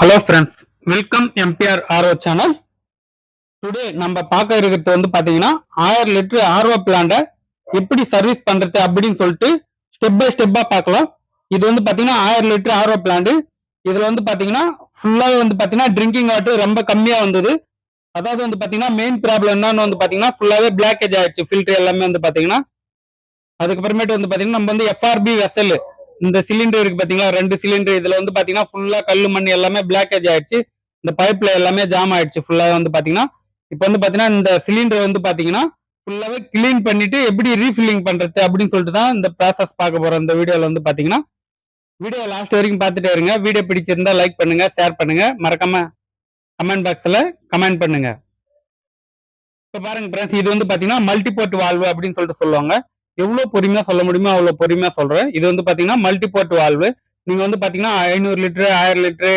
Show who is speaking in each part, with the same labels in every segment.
Speaker 1: Hello friends, welcome MBR RO channel. Today நம்ம பார்க்க இருக்கிறது பாத்தீங்கன்னா 1000 லிட்டர் ஆர்ஓ பிளான்ட எப்படி சர்வீஸ் பண்றது அப்படின்னு சொல்லிட்டு ஸ்டெப் பை ஸ்டெப்பா பார்க்கலாம். இது பாத்தீங்கன்னா 1000 லிட்டர் ஆர்ஓ பிளான்ட். இதுல பாத்தீங்கன்னா ஃபுல்லாவே பாத்தீங்கன்னா ட்ரிங்கிங் வாட்டர் ரொம்ப கம்மியா வந்தது. அதாவது பாத்தீங்கன்னா மெயின் ப்ராப்ளம் என்னன்னு பாத்தீங்கன்னா ஃபுல்லாவே பிளாக்கேஜ் ஆயிடுச்சு ஃபில்டர் எல்லாமே பாத்தீங்கன்னா. அதுக்கப்புறமேட்டு பாத்தீங்கன்னா நம்ம எஃப்ஆர்பி வெசல் இந்த சிலிண்டர் இருக்கு பாத்தீங்களா, 2 சிலிண்டர். இதுல பாத்தீங்கன்னா ஃபுல்லா கல்லு மண் எல்லாமே பிளாக்கேஜ் ஆயிடுச்சு. இந்த பைப்ல எல்லாமே ஜாம் ஆயிடுச்சு ஃபுல்லா பாத்தீங்கன்னா. இப்போ பாத்தீங்கன்னா இந்த சிலிண்டர் பாத்தீங்கன்னா ஃபுல்லாவே கிளீன் பண்ணிட்டு எப்படி ரீஃபில்லிங் பண்றது அப்படின்னு சொல்லிட்டு தான் இந்த ப்ராசஸ் பார்க்க போறோம் இந்த வீடியோல பாத்தீங்கன்னா. வீடியோ லாஸ்ட் வரைக்கும் பார்த்துட்டே இருங்க. வீடியோ பிடிச்சிருந்தா லைக் பண்ணுங்க, ஷேர் பண்ணுங்க, மறக்காம கமெண்ட் பாக்ஸ்ல கமெண்ட் பண்ணுங்க. இப்போ பாருங்க ஃப்ரெண்ட்ஸ், இது பாத்தீங்கன்னா மல்டிபோர்ட் வால்வு அப்படின்னு சொல்லிட்டு சொல்லுவாங்க. எவ்வளவு பொறுமையா சொல்ல முடியுமோ அவ்வளவு பொறுமையா சொல்றேன். இது பாத்தீங்கன்னா மல்டிபோர்ட் வால்வு. நீங்க பாத்தீங்கன்னா 500 லிட்டர், 1000 லிட்டர்,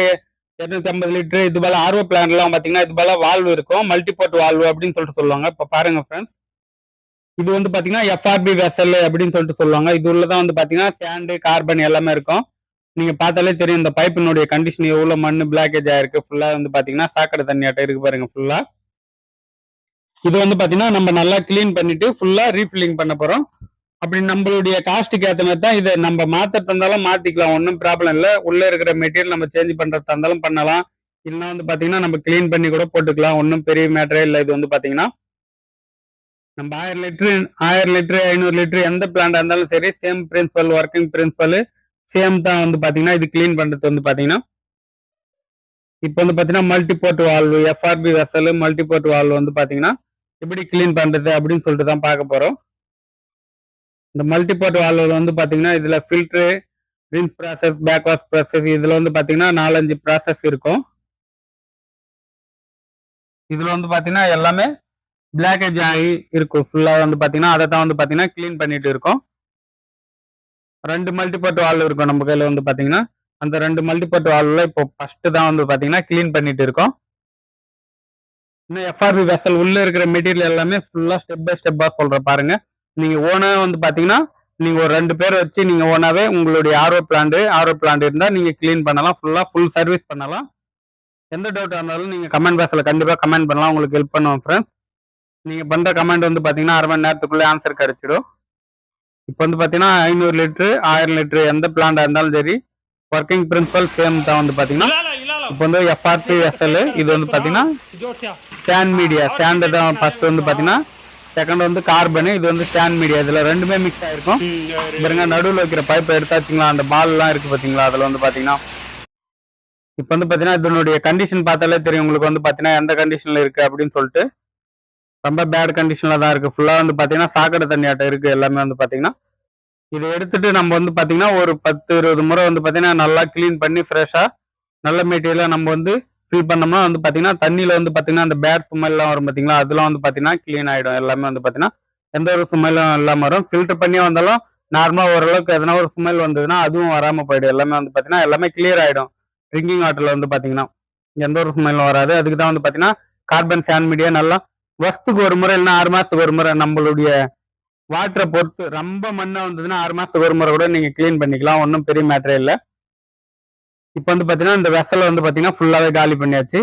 Speaker 1: 250 லிட்டர் இது போல ஆர்ஓ பிளான்ட் எல்லாம் பாத்தீங்கன்னா இது போல வால்வு இருக்கும். மல்டிபோர்ட் வால்வு அப்படின்னு சொல்லிட்டு சொல்லுவாங்க. இப்ப பாருங்க ஃப்ரெண்ட்ஸ், இது பாத்தீங்கன்னா எஃப்ஆர்பி வெசல் அப்படின்னு சொல்லிட்டு சொல்லுவாங்க. இது உள்ளதான் பாத்தீங்கன்னா சாண்டு, கார்பன் எல்லாமே இருக்கும். நீங்க பார்த்தாலே தெரியும் இந்த பைப்பினுடைய கண்டிஷன் எவ்வளவு மண்ணு பிளாக்கேஜ் ஆயிருக்கு. ஃபுல்லா பாத்தீங்கன்னா சாக்கடை தண்ணி ஆட்டம் இருக்கு பாருங்க ஃபுல்லா. இது பாத்தீங்கன்னா நம்ம நல்லா கிளீன் பண்ணிட்டு ஃபுல்லா ரீஃபில்லிங் பண்ண போறோம். அப்படி நம்மளுடைய காஸ்ட்டுக்கு ஏற்ற மாதிரி தான் இதை நம்ம மாத்திரத்து இருந்தாலும் மாத்திக்கலாம், ஒன்றும் ப்ராப்ளம் இல்லை. உள்ள இருக்கிற மெட்டீரியல் நம்ம சேஞ்ச் பண்றதா இருந்தாலும் பண்ணலாம். இல்லைன்னா பாத்தீங்கன்னா நம்ம கிளீன் பண்ணி கூட போட்டுக்கலாம், ஒன்றும் பெரிய மேட்டரே இல்லை. இது பாத்தீங்கன்னா நம்ம 1000 லிட்டர் 500 லிட்டர் எந்த பிளான்டா இருந்தாலும் சரி, same principal, working principal same தான். பாத்தீங்கன்னா இது கிளீன் பண்றது பாத்தீங்கன்னா இப்போ பாத்தீங்கன்னா multiport valve, FRP vessel, multiport valve பாத்தீங்கன்னா எப்படி கிளீன் பண்றது அப்படின்னு சொல்லிட்டு தான் பார்க்க போறோம். இந்த மல்டிபோர்ட் வால்வுல பாத்தீங்கன்னா இதுல filter, rinse process, back wash process, இதுல பாத்தீங்கன்னா 4-5 ப்ராசஸ் இருக்கும். இதுல பாத்தீங்கன்னா எல்லாமே பிளாக்கேஜ் ஆகி இருக்கும் ஃபுல்லா. பாத்தீங்கன்னா அதை தான் பாத்தீங்கன்னா கிளீன் பண்ணிட்டு இருக்கோம். 2 மல்டிபோர்ட் வால்வு இருக்கும் நம்ம கையில பாத்தீங்கன்னா. அந்த 2 மல்டிபோர்ட் வால்வுல இப்போ ஃபர்ஸ்ட் தான் பாத்தீங்கன்னா கிளீன் பண்ணிட்டு இருக்கோம். இன்னும் எஃப்ஆர்பி வெசல் உள்ள இருக்கிற மெட்டீரியல் எல்லாமே ஃபுல்லா ஸ்டெப் பை ஸ்டெப்பா சொல்ற பாருங்க. நீங்க ஓனா பாத்தீங்கன்னா நீங்க ஒரு 2 பேர் வச்சு நீங்க ஓனாவே உங்களுடைய ஆர்ஓ பிளான்ட் இருந்தா நீங்க கிளீன் பண்ணலாம், ஃபுல் சர்வீஸ் பண்ணலாம். எந்த டவுட்டா இருந்தாலும் நீங்க கமெண்ட் பாக்ஸ்ல கண்டிப்பா கமெண்ட் பண்ணலாம், உங்களுக்கு ஹெல்ப் பண்ணுவோம் ஃப்ரெண்ட்ஸ். நீங்க பண்ற கமெண்ட் பாத்தீங்கன்னா அரை மணி நேரத்துக்குள்ள ஆன்சர் கிடைச்சிடும். இப்போ பாத்தீங்கன்னா 500 லிட்டர், 1000 லிட்டர் எந்த பிளான்டா இருந்தாலும் சரி, ஒர்க்கிங் பிரின்சிபல் சேம் தான் பாத்தீங்கன்னா. இப்போ எஃப்ஆர்பி வெசல் இது பாத்தீங்கன்னா சாண்ட் மீடியா, சாண்ட் தான் ஃபர்ஸ்ட் பாத்தீங்கன்னா. செகண்ட் கார்பன், இது சாண்ட் மீடியா. இதுல ரெண்டுமே மிக்ஸ் ஆயிருக்கும். பாருங்க நடுவில் வைக்கிற பைப் எடுத்தாச்சுங்களா, அந்த பால் எல்லாம் இருக்கு பாத்தீங்களா, அதுல பாத்தீங்கன்னா இப்ப பாத்தீங்கன்னா இதனுடைய கண்டிஷன் பார்த்தாலே தெரியும் உங்களுக்கு பாத்தீங்கன்னா எந்த கண்டிஷன்ல இருக்கு அப்படின்னு சொல்லிட்டு. ரொம்ப பேட் கண்டிஷன்ல தான் இருக்கு ஃபுல்லா. பாத்தீங்கன்னா சாக்கடை தண்ணி ஆட்டம் இருக்கு எல்லாமே. பாத்தீங்கன்னா இதை எடுத்துட்டு நம்ம பாத்தீங்கன்னா ஒரு 10-20 முறை பாத்தீங்கன்னா நல்லா கிளீன் பண்ணி ஃப்ரெஷ்ஷா நல்ல மெட்டீரியலா நம்ம ஃபில் பண்ணோம்னா பாத்தீங்கன்னா தண்ணியில பாத்தீங்கன்னா அந்த பேட் ஸ்மெல் எல்லாம் வரும் பாத்தீங்களா, அதெல்லாம் பாத்தீங்கன்னா கிளீன் ஆயிடும் எல்லாமே. பாத்தீங்கன்னா எந்த ஒரு ஸ்மெல்லும் இல்லாம வரும். ஃபில்டர் பண்ணி வந்தாலும் நார்மலா ஓரளவுக்கு எதனா ஒரு ஸ்மெல் வந்ததுன்னா அதுவும் வராம போயிடும். எல்லாமே பாத்தீங்கன்னா எல்லாமே கிளியர் ஆயிடும். ட்ரிங்கிங் வாட்டர்ல பாத்தீங்கன்னா எந்த ஒரு ஸ்மெல்லும் வராது. அதுக்கு தான் பாத்தீங்கன்னா கார்பன், சாண்ட் மீடியா நல்லா வருஷத்துக்கு ஒரு முறை இல்லைன்னா 6 மாசத்துக்கு ஒரு முறை நம்மளுடைய வாட்டரை பொறுத்து. ரொம்ப மண்ணா வந்ததுன்னா 6 மாசத்துக்கு ஒரு முறை கூட நீங்க கிளீன் பண்ணிக்கலாம், ஒன்றும் பெரிய மேட்டரே இல்லை. இப்போ பாத்தீங்கன்னா இந்த வெசல் பாத்தீங்கன்னா ஃபுல்லாவே காலி பண்ணியாச்சு.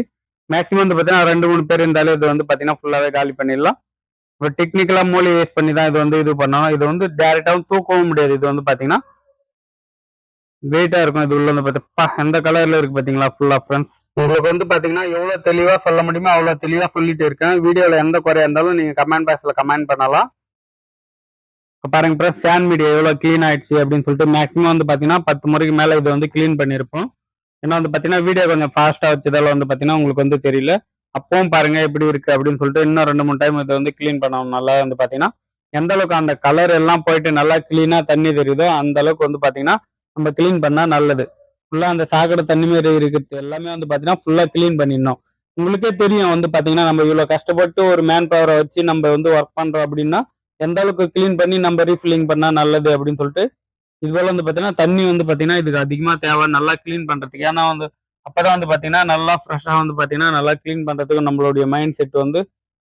Speaker 1: மேக்ஸிமம் பாத்தீங்கன்னா 2-3 பேர் இருந்தாலும் இது பாத்தீங்கன்னா ஃபுல்லாவே காலி பண்ணிடலாம். இப்போ டெக்னிக்கலா மூலி யூஸ் பண்ணி தான் இது பண்ணணும். இது டைரக்டாவும் தூக்கவும் முடியாது. இது பாத்தீங்கன்னா வெயிட்டா இருக்கும். இது உள்ள பார்த்தா எந்த கலர்ல இருக்கு பாத்தீங்களா ஃபுல்லா ஃப்ரெண்ட்ஸ். உங்களுக்கு பாத்தீங்கன்னா எவ்வளவு தெளிவா சொல்ல முடியுமோ அவ்வளவு தெளிவா சொல்லிட்டு இருக்கேன். வீடியோல எந்த குறையா இருந்தாலும் நீங்க கமெண்ட் பாக்ஸ்ல கமெண்ட் பண்ணலாம். பாருங்க ஃப்ரெண்ட்ஸ், சாண்ட் மீடியா எவ்வளவு கிளீன் ஆயிடுச்சு அப்படின்னு சொல்லிட்டு. மேக்ஸிமம் பாத்தீங்கன்னா 10 முறைக்கு மேல இது கிளீன் பண்ணிருப்போம். ஏன்னா பாத்தீங்கன்னா வீடியோ கொஞ்சம் ஃபாஸ்டா வச்சதால பாத்தீங்கன்னா உங்களுக்கு தெரியல. அப்பவும் பாருங்க எப்படி இருக்கு அப்படின்னு சொல்லிட்டு இன்னும் 2-3 டைம் இதை கிளீன் பண்ணணும். நல்லா பாத்தீங்கன்னா எந்த அளவுக்கு அந்த கலர் எல்லாம் போயிட்டு நல்லா கிளீனா தண்ணி தெரியுதோ அந்த அளவுக்கு பாத்தீங்கன்னா நம்ம கிளீன் பண்ணா நல்லது. ஃபுல்லா அந்த சாக்கடை தண்ணி மாரி இருக்குது எல்லாமே பாத்தீங்கன்னா ஃபுல்லா கிளீன் பண்ணிடணும். உங்களுக்கே தெரியும் பாத்தீங்கன்னா நம்ம இவ்வளவு கஷ்டப்பட்டு ஒரு மேன் பவரை வச்சு நம்ம ஒர்க் பண்றோம் அப்படின்னா எந்த அளவுக்கு கிளீன் பண்ணி நம்ம ரீஃபில்லிங் பண்ணா நல்லது அப்படின்னு சொல்லிட்டு. இதுபோல பாத்தீங்கன்னா தண்ணி பாத்தீங்கன்னா இதுக்கு அதிகமா தேவை நல்லா கிளீன் பண்றதுக்கு. ஏன்னா அப்பதான் பாத்தீங்கன்னா நல்லா ஃப்ரெஷ்ஷா பாத்தீங்கன்னா நல்லா கிளீன் பண்றதுக்கு நம்மளுடைய மைண்ட் செட்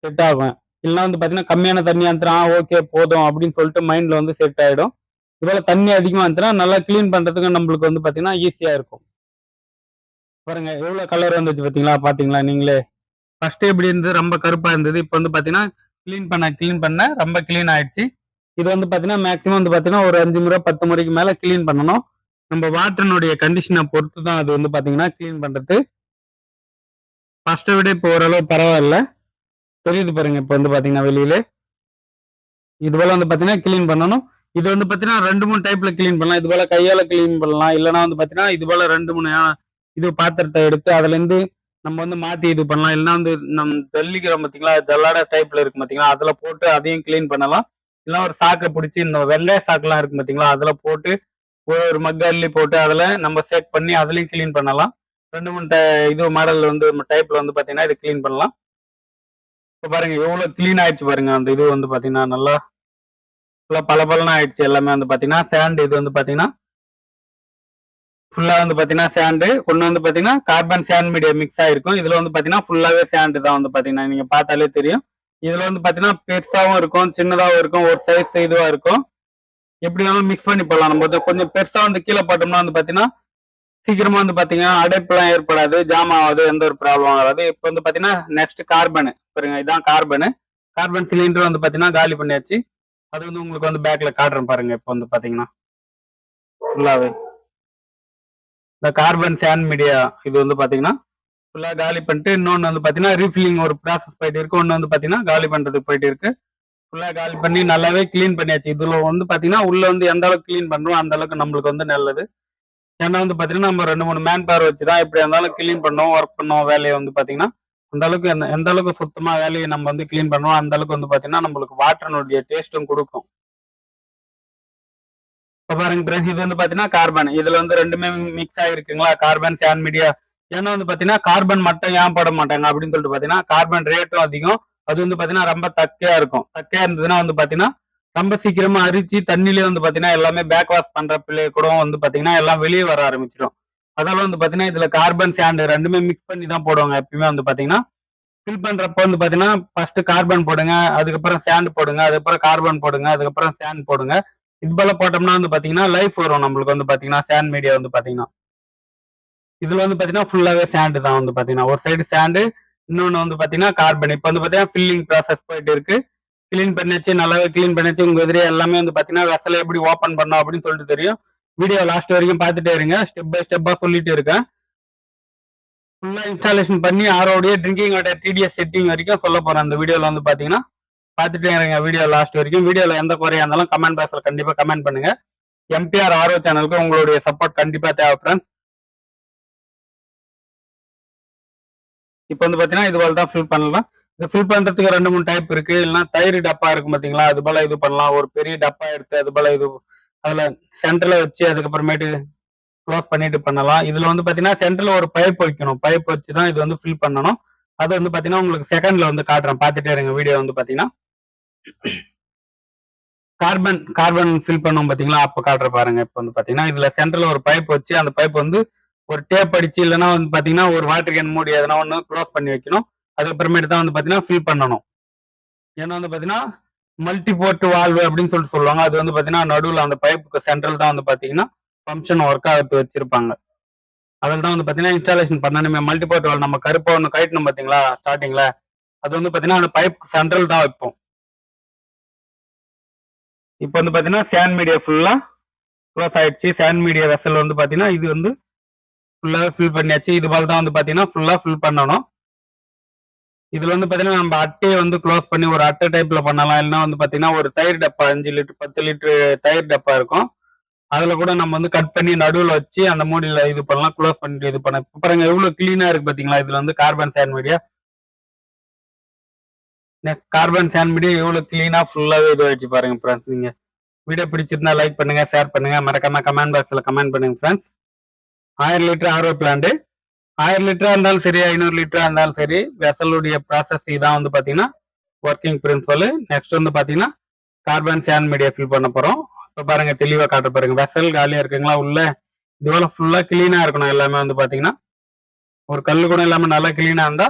Speaker 1: செட் ஆகும். இல்லைன்னா பாத்தீங்கன்னா கம்மியான தண்ணி வந்துடும், ஓகே போதும் அப்படின்னு சொல்லிட்டு மைண்ட்ல செட் ஆயிடும். இதுபோல தண்ணி அதிகமா வந்துச்சுன்னா நல்லா கிளீன் பண்றதுக்கு நம்மளுக்கு பாத்தீங்கன்னா ஈஸியா இருக்கும். பாருங்க எவ்வளவு கலர் வந்துச்சு பாத்தீங்களா நீங்களே. ஃபர்ஸ்ட் எப்படி இருந்தது, ரொம்ப கருப்பா இருந்தது. இப்போ வந்து பாத்தீங்கன்னா கிளீன் பண்ண ரொம்ப கிளீன் ஆயிடுச்சு. இது வந்து பாத்தீங்கன்னா மேக்ஸிமம் வந்து பாத்தீங்கன்னா ஒரு 5 முறை 10 முறைக்கு மேல கிளீன் பண்ணணும். நம்ம வாட்டர்னுடைய கண்டிஷனை பொறுத்து தான் அது வந்து பாத்தீங்கன்னா கிளீன் பண்றது. ஃபர்ஸ்ட்டை விட இப்போ ஓரளவு பரவாயில்ல. தெரியுது பாருங்க இப்போ வந்து பாத்தீங்கன்னா வெளியில. இது போல வந்து பாத்தீங்கன்னா கிளீன் பண்ணணும். இது வந்து பாத்தீங்கன்னா 2, 3 டைப்ல கிளீன் பண்ணலாம். இது போல கையால கிளீன் பண்ணலாம். இல்லைன்னா வந்து பாத்தீங்கன்னா இது போல 2, 3 இது பாத்திரத்தை எடுத்து அதுல இருந்து நம்ம வந்து மாத்தி இது பண்ணலாம். இல்லைன்னா வந்து ஜல்லிக்கிறோம் பாத்தீங்களா, ஜல்லாட டைப்ல இருக்கு பாத்தீங்களா, அதுல போட்டு அதையும் கிளீன் பண்ணலாம். இல்ல ஒரு சாக்கை பிடிச்சி இந்த வெங்காய சாக்குலாம் இருக்கு பாத்தீங்களா, அதுல போட்டு ஒரு மக் அள்ளி போட்டு அதுல நம்ம சேக் பண்ணி அதுலயும் கிளீன் பண்ணலாம். 2, 3 இது மாடல் வந்து டைப்ல வந்து பாத்தீங்கன்னா இது கிளீன் பண்ணலாம். இப்ப பாருங்க எவ்வளவு கிளீன் ஆயிடுச்சு பாருங்க. அந்த இது வந்து பாத்தீங்கன்னா நல்லா பளபளன்னு ஆயிடுச்சு. எல்லாமே வந்து பாத்தீங்கன்னா சாண்ட் இது வந்து பாத்தீங்கன்னா ஃபுல்லா வந்து பாத்தீங்கன்னா சாண்டு. ஒண்ணு வந்து பாத்தீங்கன்னா கார்பன் சாண்ட் மீடியா மிக்ஸ் ஆயிருக்கும். இதுல வந்து பாத்தீங்கன்னா ஃபுல்லாவே சாண்டு தான் வந்து பாத்தீங்கன்னா நீங்க பார்த்தாலே தெரியும். இதுல வந்து பாத்தீங்கன்னா பெருசாவும் இருக்கும், சின்னதாவும் இருக்கும், ஒரு சைஸ் இதுவா இருக்கும். எப்படி வேணாலும் மிக்ஸ் பண்ணி போடலாம். நம்ம கொஞ்சம் பெருசா வந்து கீழே போட்டோம்னா வந்து பாத்தீங்கன்னா சீக்கிரமா வந்து பாத்தீங்கன்னா அடைப்புலாம் ஏற்படாது, ஜாம் ஆகாது, எந்த ஒரு ப்ராப்ளம் ஆகாது. இப்போ வந்து பாத்தீங்கன்னா நெக்ஸ்ட் கார்பன் பாருங்க, இதான் கார்பன். கார்பன் சிலிண்டர் வந்து பாத்தீங்கன்னா காலி பண்ணியாச்சு. அது வந்து உங்களுக்கு வந்து பேக்ல காட்டுறேன் பாருங்க. இப்போ வந்து பாத்தீங்கன்னா ஃபுல்லாவே இந்த கார்பன் சாண்ட் மீடியா இது வந்து பாத்தீங்கன்னா ஃபுல்லா காலி பண்ணிட்டு, இன்னொன்னு வந்து பாத்தீங்கன்னா ரீஃபில்லிங் ஒரு ப்ராசஸ் போயிட்டு இருக்கு. ஒன்னு வந்து பாத்தீங்கன்னா காலி பண்றதுக்கு போயிட்டு இருக்கு. ஃபுல்லா காலி பண்ணி நல்லாவே கிளீன் பண்ணியாச்சு. இதுல வந்து பாத்தீங்கன்னா உள்ள வந்து எந்த அளவுக்கு கிளீன் பண்றோம் அந்த அளவுக்கு நம்மளுக்கு வந்து நல்லது. ஏன்னா வந்து பாத்தீங்கன்னா நம்ம 2, 3 மேன் பவர் வச்சுதான் எப்படி இருந்தாலும் கிளீன் பண்ணோம், ஒர்க் பண்ணோம். வேலையை வந்து பாத்தீங்கன்னா அந்த அளவுக்கு எந்த அளவுக்கு சுத்தமா வேலையை நம்ம வந்து கிளீன் பண்ணுவோம் அந்த அளவுக்கு வந்து பாத்தீங்கன்னா நம்மளுக்கு வாட்டர்னுடைய டேஸ்ட்டும் கொடுக்கும். இப்ப பாருங்க ஃப்ரெண்ட்ஸ், இது வந்து பாத்தீங்கன்னா கார்பன். இதுல வந்து ரெண்டுமே மிக்ஸ் ஆகிருக்குங்களா, கார்பன் சாண்ட் மீடியா. ஏன்னா வந்து பாத்தீங்கன்னா கார்பன் மட்டும் ஏன் போட மாட்டாங்க அப்படின்னு சொல்லிட்டு பாத்தீங்கன்னா கார்பன் ரேட்டும் அதிகம். அது வந்து பாத்தீங்கன்னா ரொம்ப தக்கையா இருக்கும். தக்கையா இருந்ததுன்னா வந்து பாத்தீங்கன்னா ரொம்ப சீக்கிரமா அரிச்சு தண்ணியிலே வந்து பாத்தீங்கன்னா எல்லாமே பேக் வாஷ் பண்ற பிள்ளை கூட வந்து பாத்தீங்கன்னா எல்லாம் வெளியே வர ஆரம்பிச்சிடும். அதால வந்து பாத்தீங்கன்னா இதுல கார்பன் சாண்ட் ரெண்டுமே மிக்ஸ் பண்ணி தான் போடுவாங்க எப்பயுமே வந்து பாத்தீங்கன்னா. ஃபில் பண்றப்ப வந்து பாத்தீங்கன்னா ஃபர்ஸ்ட் கார்பன் போடுங்க, அதுக்கப்புறம் சாண்ட் போடுங்க, அதுக்கப்புறம் கார்பன் போடுங்க, அதுக்கப்புறம் சாண்ட் போடுங்க. இது போல போட்டோம்னா வந்து பாத்தீங்கன்னா லைஃப் வரும் நம்மளுக்கு வந்து பாத்தீங்கன்னா சாண்ட் மீடியா வந்து பாத்தீங்கன்னா. இதுல வந்து பாத்தீங்கன்னா ஃபுல்லாவே சாண்ட் தான் வந்து பாத்தீங்கன்னா. ஒரு சைடு சாண்டு, இன்னொன்னு வந்து பாத்தீங்கன்னா கார்பன். இப்ப வந்து பாத்தீங்கன்னா ஃபில்லிங் ப்ராசஸ் போயிட்டு இருக்கு. கிளீன் பண்ணியாச்சு, நல்லாவே கிளீன் பண்ணியாச்சு. உங்க எதிரே எல்லாமே வந்து பாத்தீங்கன்னா வெசலை எப்படி ஓபன் பண்ணோம் அப்படின்னு சொல்லிட்டு தெரியும். வீடியோ லாஸ்ட் வரைக்கும் பார்த்துட்டே இருங்க. ஸ்டெப் பை ஸ்டெப்பா சொல்லிட்டு இருக்கேன். ஃபுல்லா இன்ஸ்டாலேஷன் பண்ணி ஆரோடைய ட்ரிங்கிங் வாட்டர் டிடிஎஸ் செட்டிங் வரைக்கும் சொல்ல போறேன் அந்த வீடியோல வந்து பாத்தீங்கன்னா. பார்த்துட்டே இருங்க வீடியோ லாஸ்ட் வரைக்கும். வீடியோல எந்த குறையா இருந்தாலும் கமெண்ட் பாக்ஸ்ல கண்டிப்பா கமெண்ட் பண்ணுங்க. எம்பிஆர் ஆர்ஓ சேனலுக்கு உங்களுடைய சப்போர்ட் கண்டிப்பா தேவை ஃப்ரெண்ட்ஸ். இப்போ வந்து பாத்தீங்கன்னா இது போல தான் ஃபில் பண்ணலாம். இது ஃபில் பண்றதுக்கு 2, 3 டைப் இருக்கு. இல்லைன்னா தயிர் டப்பா இருக்கும் பாத்தீங்களா, அது போல இது பண்ணலாம். ஒரு பெரிய டப்பா எடுத்து அது போல இது அதுல சென்டர்ல வச்சு அதுக்கப்புறமேட்டு க்ளோஸ் பண்ணிட்டு பண்ணலாம். இதுல வந்து பாத்தீங்கன்னா சென்டர்ல ஒரு பைப் வைக்கணும். பைப் வச்சு தான் இது வந்து ஃபில் பண்ணணும். அது வந்து பாத்தீங்கன்னா உங்களுக்கு செகண்ட்ல வந்து காட்டுறேன். பார்த்துட்டே இருங்க வீடியோ வந்து பாத்தீங்கன்னா. கார்பன் ஃபில் பண்ணும் பாத்தீங்களா, அப்ப காட்டுற பாருங்க. இப்ப வந்து பாத்தீங்கன்னா இதுல சென்டர்ல ஒரு பைப் வச்சு அந்த பைப் வந்து ஒரு டேப் அடிச்சு இல்லைன்னா வந்து பாத்தீங்கன்னா ஒரு வாட்டர் கேன் மூடி எதனா ஒண்ணு க்ளோஸ் பண்ணி வைக்கணும். அதுக்கப்புறமேட்டு தான் வந்து பாத்தீங்கன்னா ஃபில் பண்ணணும். ஏன்னா வந்து பாத்தீங்கன்னா மல்டி போர்ட் வால்வு அப்படின்னு சொல்லிட்டு சொல்லுவாங்க. அது வந்து பாத்தீங்கன்னா நடுவுல அந்த பைப்புக்கு சென்ட்ரல் தான் வந்து பாத்தீங்கன்னா ஃபங்க்ஷன் ஒர்க் ஆகிறது வச்சிருப்பாங்க. அதில் தான் வந்து பாத்தீங்கன்னா இன்ஸ்டாலேஷன் பண்ணணுமே. மல்டி போர்ட் வால்வு நம்ம கருப்பா ஒன்று கட்டணும் பாத்தீங்களா ஸ்டார்டிங்ல, அது வந்து பாத்தீங்கன்னா அந்த பைப் சென்ட்ரல் தான் வைப்போம். இப்போ வந்து பாத்தீங்கன்னா சாண்ட் மீடியா ஃபுல்லா க்ளோஸ் ஆயிடுச்சு. சாண்ட் மீடியா வெசல் வந்து பாத்தீங்கன்னா இது வந்து ஃபுல்லாவே ஃபில் பண்ணியாச்சு. இது போல தான் வந்து பாத்தீங்கன்னா ஃபுல்லா ஃபில் பண்ணணும். இதுல வந்து பாத்தீங்கன்னா நம்ம அட்டையை வந்து க்ளோஸ் பண்ணி ஒரு அட்டை டைப்ல பண்ணலாம். இல்லைன்னா வந்து பாத்தீங்கன்னா ஒரு தயிர் டப்பா 5 லிட்டர் 10 லிட்டர் தயிர் டப்பா இருக்கும். அதுல கூட நம்ம வந்து கட் பண்ணி நடுவுல வச்சு அந்த மூடியில இது பண்ணலாம், க்ளோஸ் பண்ணிட்டு இது பண்ண. பாருங்க எவ்வளவு கிளீனா இருக்கு பாத்தீங்களா. இதுல வந்து கார்பன் சாண்ட் மீடியா எவ்வளவு கிளீனா ஃபுல்லாவே இது ஆயிடுச்சு பாருங்க ஃப்ரெண்ட்ஸ். நீங்க வீடியோ பிடிச்சிருந்தா லைக் பண்ணுங்க, ஷேர் பண்ணுங்க, மறக்காம கமெண்ட் பாக்ஸ்ல கமெண்ட் பண்ணுங்க ஃப்ரெண்ட்ஸ். 1000 லிட்டர் ஆர்ஓ பிளான்ட் 1000 லிட்டரா இருந்தாலும் சரி, 500 லிட்டரா இருந்தாலும் சரி, வெசலுடைய ப்ராசஸ் இதான் வந்து பாத்தீங்கன்னா ஒர்க்கிங் பிரின்சிபல். நெக்ஸ்ட் வந்து பாத்தீங்கன்னா கார்பன் சாண்ட் மீடியா ஃபில் பண்ண போறோம். இப்ப பாருங்க தெளிவா காட்ட பாருங்க. வெசல் காலியா இருக்குங்களா உள்ள. இதுவரை ஃபுல்லா கிளீனா இருக்கணும் எல்லாமே வந்து பாத்தீங்கன்னா. ஒரு கல்லு கூட இல்லாம நல்லா கிளீனா இருந்தா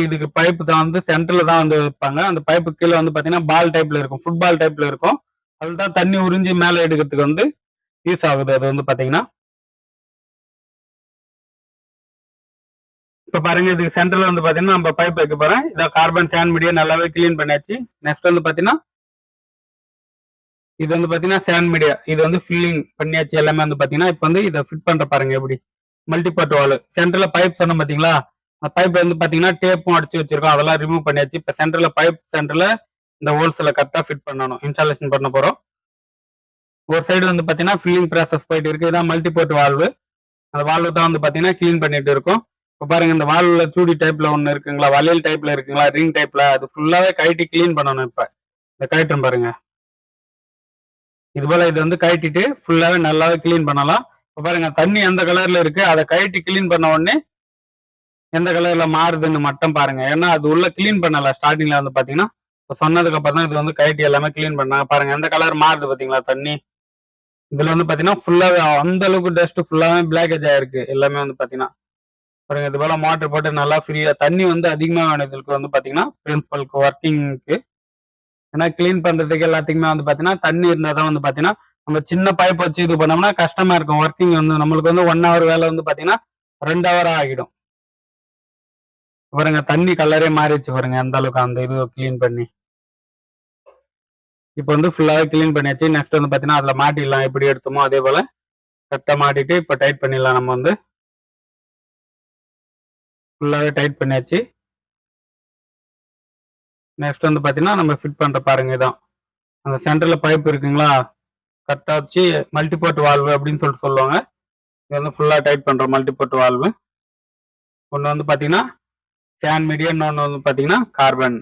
Speaker 1: இதுக்கு பைப் தான் வந்து சென்டர்ல தான் வந்து வைப்பாங்க. அந்த பைப்பு கீழே வந்து பாத்தீங்கன்னா பால் டைப்ல இருக்கும், ஃபுட்பால் டைப்ல இருக்கும். அதுதான் தண்ணி உறிஞ்சி மேல எடுக்கிறதுக்கு வந்து யூஸ் ஆகுது. அது வந்து பாத்தீங்கன்னா இப்போ பாருங்க இதுக்கு சென்டர்ல வந்து பாத்தீங்கன்னா நம்ம பைப் வைக்க போறோம். இதை கார்பன் சாண்ட் மீடியா நல்லாவே கிளீன் பண்ணியாச்சு. நெக்ஸ்ட் வந்து பாத்தீங்கன்னா இது வந்து பாத்தீங்கன்னா சாண்ட் மீடியா இது வந்து ஃபில்லிங் பண்ணியாச்சு எல்லாமே வந்து பாத்தீங்கன்னா இப்போ வந்து இதை ஃபிட் பண்ற பாருங்க எப்படி மல்டிபர்ட் வால் சென்டர்ல பைப் சொன்னோம் பாத்தீங்களா அந்த பைப் வந்து பாத்தீங்கன்னா டேப்பும் அடிச்சு வச்சிருக்கோம் அதெல்லாம் ரிமூவ் பண்ணியாச்சு. இப்போ சென்டர்ல பைப் சென்டர்ல இந்த ஹோல்ஸ்ல கரெக்டா ஃபிட் பண்ணணும் இன்ஸ்டாலேஷன் பண்ண போறோம். ஒரு சைடு வந்து பாத்தீங்கன்னா ஃபில்லிங் ப்ராசஸ் போயிட்டு இருக்கு. இதான் மல்டிபோர்ட் வால்வு. அந்த வால்வு தான் வந்து பாத்தீங்கன்னா கிளீன் பண்ணிட்டு இருக்கும். இப்போ பாருங்க இந்த வால்வுல சூடி டைப்ல ஒன்னு இருக்குங்களா வளையல் டைப்ல இருக்குங்களா ரிங் டைப்ல அது ஃபுல்லாவே கழட்டி கிளீன் பண்ணணும். இப்ப இந்த கழட்டும் பாருங்க இது போல இது வந்து கழட்டிட்டு ஃபுல்லாவே நல்லாவே கிளீன் பண்ணலாம். இப்போ பாருங்க தண்ணி எந்த கலர்ல இருக்கு அதை கழட்டி கிளீன் பண்ண உடனே எந்த கலர்ல மாறுதுன்னு மட்டும் பாருங்க. ஏன்னா அது உள்ள கிளீன் பண்ணல ஸ்டார்டிங்ல வந்து பாத்தீங்கன்னா சொன்னதுக்கு அப்புறம் தான் இது வந்து கழட்டி எல்லாமே கிளீன் பண்ணாங்க. பாருங்க எந்த கலர் மாறுது பாத்தீங்களா தண்ணி. இதுல வந்து பாத்தீங்கன்னா ஃபுல்லாவே அந்த அளவுக்கு டஸ்ட் ஃபுல்லாவே பிளாக்கேஜ் ஆயிருக்கு எல்லாமே வந்து பாத்தீங்கன்னா. பாருங்க இது போல மோட்டர் போட்டு நல்லா ஃப்ரீயா தண்ணி வந்து அதிகமா வேணும் இதுக்கு வந்து பாத்தீங்கன்னா பிரின்சிபலுக்கு ஒர்க்கிங்க்கு. ஏன்னா கிளீன் பண்றதுக்கு எல்லாத்துக்குமே வந்து பாத்தீங்கன்னா தண்ணி இருந்தாதான் வந்து பாத்தீங்கன்னா நம்ம சின்ன பைப் வச்சு இது பண்ணோம்னா கஷ்டமா இருக்கும். ஒர்க்கிங் வந்து நம்மளுக்கு வந்து 1 hour வேலை வந்து பாத்தீங்கன்னா 2 hour ஆகிடும். பாருங்க தண்ணி கலரே மாறிடுச்சு பாருங்க எந்த அளவுக்கு அந்த இது கிளீன் பண்ணி. இப்போ வந்து ஃபுல்லாவே கிளீன் பண்ணியாச்சு. நெக்ஸ்ட் வந்து பாத்தீங்கன்னா அதுல மாட்டிடலாம் எப்படி எடுத்தோமோ அதே போல கரெக்டா மாட்டிட்டு இப்போ டைட் பண்ணிடலாம். நம்ம வந்து ஃபுல்லாவே டைட் பண்ணியாச்சு. நெக்ஸ்ட் வந்து பாத்தீங்கன்னா நம்ம ஃபிட் பண்ற பாருங்க இதான் அந்த சென்டர்ல பைப் இருக்குங்களா கரெக்டா வச்சு மல்டிபோர்ட் வால்வு அப்படின்னு சொல்லிட்டு சொல்லுவாங்க. இது வந்து ஃபுல்லா டைட் பண்றோம் மல்டிபோர்ட் வால்வு. ஒன்று வந்து பாத்தீங்கன்னா சாண்ட் மீடியா இன்னொன்று வந்து பாத்தீங்கன்னா கார்பன்